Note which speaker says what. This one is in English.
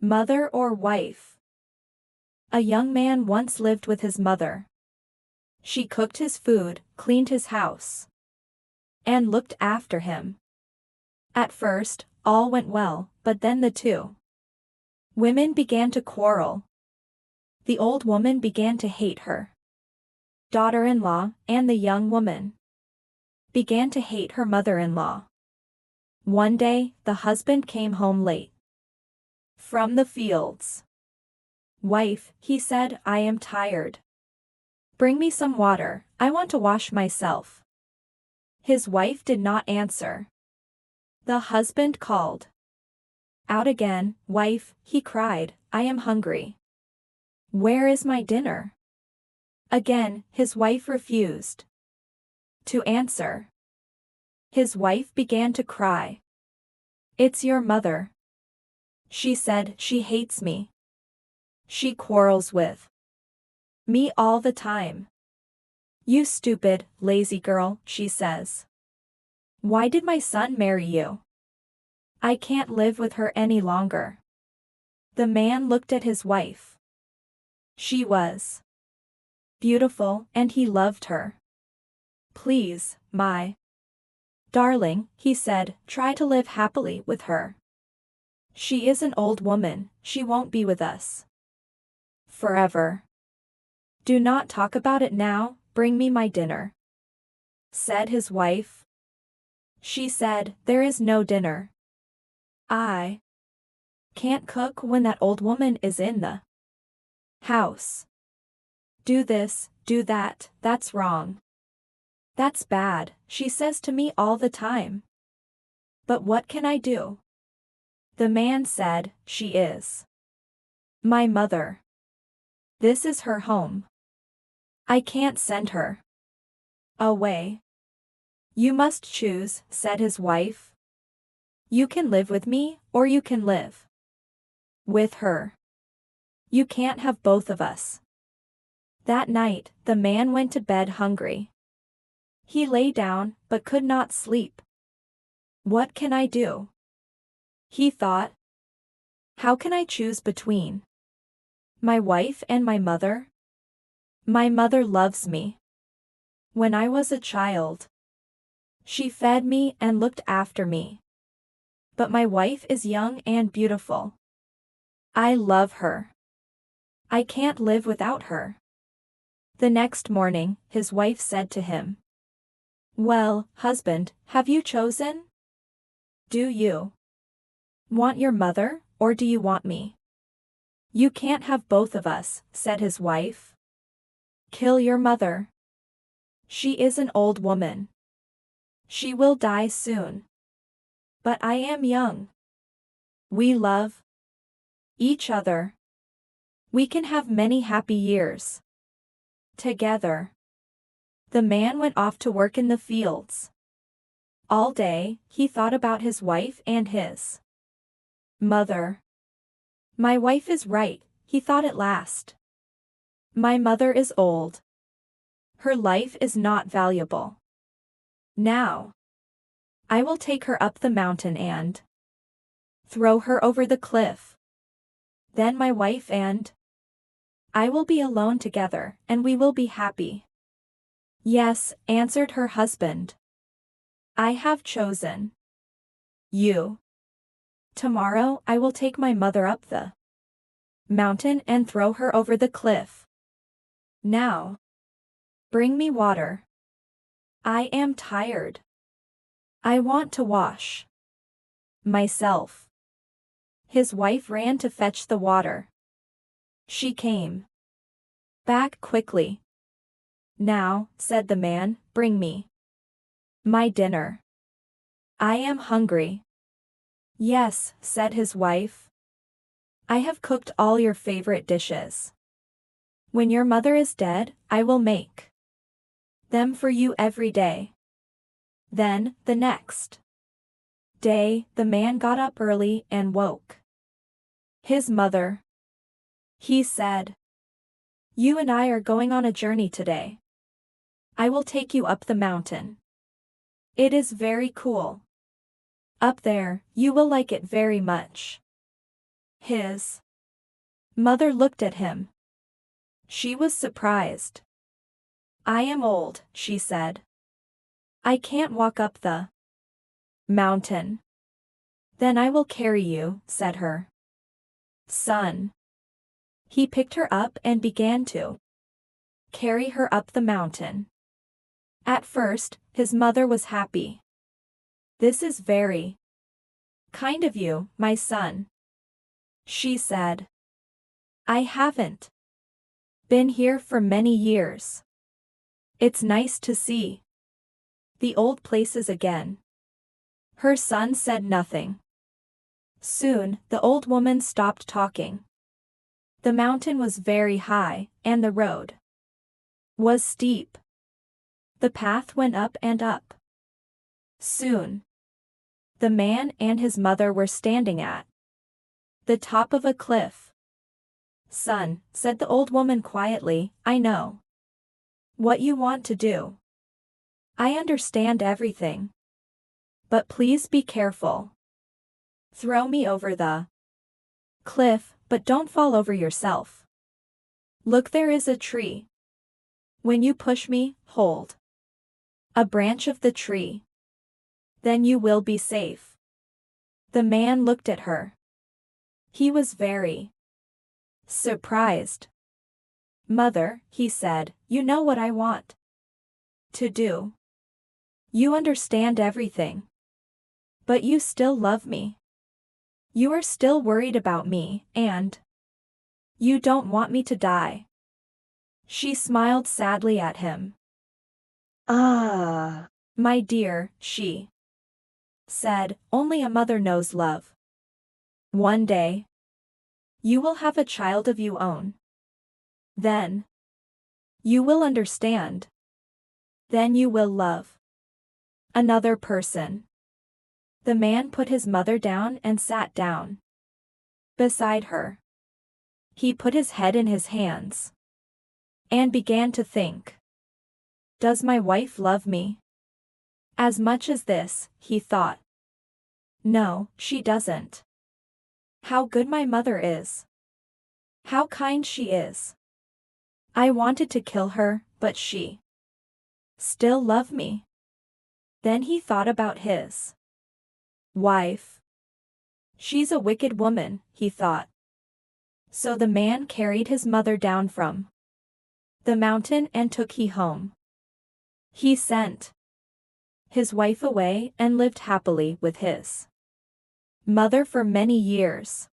Speaker 1: Mother or wife? A young man once lived with his mother. She cooked his food, cleaned his house, and looked after him. At first, all went well, but then the two women began to quarrel. The old woman began to hate her daughter-in-law, and the young woman began to hate her mother-in-law. One day, the husband came home late from the fields. "Wife," he said, "I am tired. Bring me some water, I want to wash myself." His wife did not answer. The husband called out again. "Wife," he cried, "I am hungry. Where is my dinner?" Again, his wife refused to answer. His wife began to cry. "It's your mother," she said. "She hates me. She quarrels with me all the time. You stupid, lazy girl," she says. "Why did my son marry you? I can't live with her any longer." The man looked at his wife. She was beautiful, and he loved her. "Please, my darling," he said, "try to live happily with her. She is an old woman, she won't be with us forever. Do not talk about it now, bring me my dinner," said his wife. She said, "There is no dinner. I can't cook when that old woman is in the house. Do this, do that, that's wrong. That's bad, she says to me all the time. But what can I do?" The man said, "She is my mother. This is her home. I can't send her away." "You must choose," said his wife. "You can live with me, or you can live with her. You can't have both of us." That night, the man went to bed hungry. He lay down, but could not sleep. "What can I do?" he thought. "How can I choose between my wife and my mother? My mother loves me. When I was a child, she fed me and looked after me. But my wife is young and beautiful. I love her. I can't live without her." The next morning, his wife said to him, "Well, husband, have you chosen? Do you want your mother, or do you want me?" "You can't have both of us," said his wife. "Kill your mother. She is an old woman. She will die soon. But I am young. We love each other. We can have many happy years together." The man went off to work in the fields. All day, he thought about his wife and his mother. "My wife is right," he thought at last. "My mother is old. Her life is not valuable. Now, I will take her up the mountain and throw her over the cliff. Then my wife and I will be alone together, and we will be happy." "Yes," answered her husband. "I have chosen you. Tomorrow I will take my mother up the mountain and throw her over the cliff. Now, bring me water. I am tired. I want to wash myself." His wife ran to fetch the water. She came back quickly. "Now," said the man, "bring me my dinner. I am hungry." "Yes," said his wife. "I have cooked all your favorite dishes. When your mother is dead, I will make them for you every day." Then, the next day, the man got up early and woke his mother. He said, "You and I are going on a journey today. I will take you up the mountain. It is very cool. Up there, you will like it very much." His mother looked at him. She was surprised. I am old, she said. I can't walk up the mountain. Then I will carry you, said her son. He picked her up and began to carry her up the mountain. At first, his mother was happy. This is very kind of you, my son, she said. I haven't been here for many years. It's nice to see the old places again. Her son said nothing. Soon, the old woman stopped talking. The mountain was very high, and the road was steep. The path went up and up. Soon, the man and his mother were standing at the top of a cliff. Son, said the old woman quietly, I know what you want to do. I understand everything. But please be careful. Throw me over the cliff, but don't fall over yourself. Look, there is a tree. When you push me, hold a branch of the tree. Then you will be safe. The man looked at her. He was very surprised. Mother, he said, you know what I want to do. You understand everything. But you still love me. You are still worried about me, and you don't want me to die. She smiled sadly at him. Ah, my dear, she said, only a mother knows love. One day, you will have a child of your own. Then, you will understand. Then you will love another person. The man put his mother down and sat down beside her. He put his head in his hands and began to think. Does my wife love me as much as this, he thought. No, she doesn't. How good my mother is. How kind she is. I wanted to kill her, but she still loved me. Then he thought about his wife. She's a wicked woman, he thought. So the man carried his mother down from the mountain and took he home. He sent his wife away and lived happily with his mother for many years.